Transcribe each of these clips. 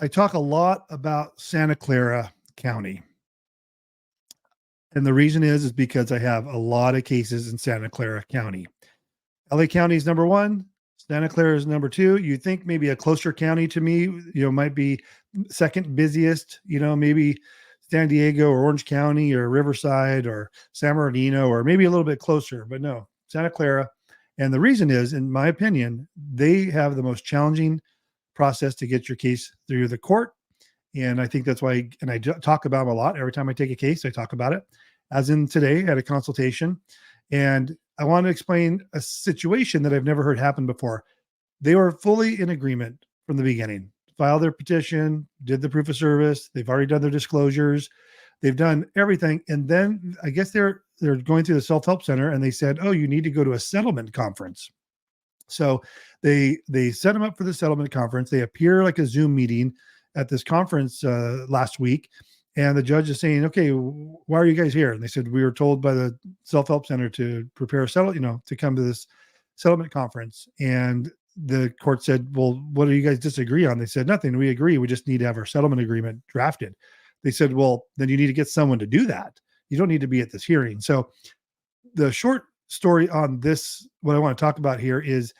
I talk a lot about Santa Clara County. And the reason is because I have a lot of cases in Santa Clara County. LA County is number one. Santa Clara is number two. You think maybe a closer county to me, might be second busiest, maybe San Diego or Orange County or Riverside or San Bernardino, or maybe a little bit closer, but no, Santa Clara. And the reason is, in my opinion, they have the most challenging process to get your case through the court. And I think that's why, and I talk about them a lot. Every time I take a case, I talk about it. As in today at a consultation. And I want to explain a situation that I've never heard happen before. They were fully in agreement from the beginning, filed their petition, did the proof of service. They've already done their disclosures. They've done everything. And then I guess they're going through the self-help center and they said, oh, you need to go to a settlement conference. So they set them up for the settlement conference. They appear like a Zoom meeting at this conference last week. And the judge is saying, okay, why are you guys here? And they said, we were told by the self-help center to prepare a settlement, to come to this settlement conference. And the court said, well, what do you guys disagree on? They said, nothing. We agree. We just need to have our settlement agreement drafted. They said, well, then you need to get someone to do that. You don't need to be at this hearing. So the short story on this, what I want to talk about here is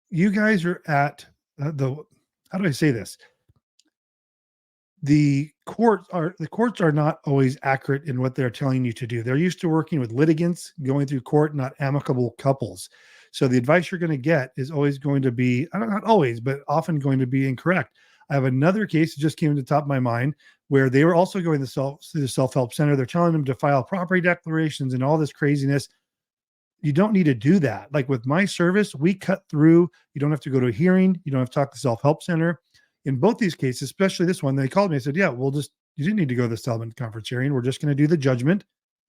you guys are at how do I say this? The courts are not always accurate in what they're telling you to do. They're used to working with litigants going through court, not amicable couples. So the advice you're going to get is always going to be, not always, but often going to be incorrect. I have another case that just came to the top of my mind where they were also going to the self-help center. They're telling them to file property declarations and all this craziness. You don't need to do that. Like with my service, we cut through. You don't have to go to a hearing. You don't have to talk to the self-help center. In both these cases, especially this one, they called me and said, yeah, you didn't need to go to the settlement conference hearing. We're just going to do the judgment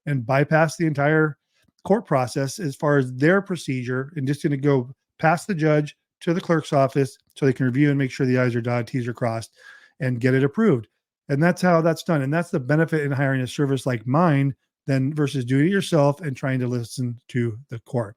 and bypass the entire court process as far as their procedure, and just going to go past the judge to the clerk's office so they can review and make sure the I's are dotted, T's are crossed, and get it approved. And that's how that's done. And that's the benefit in hiring a service like mine than versus doing it yourself and trying to listen to the court.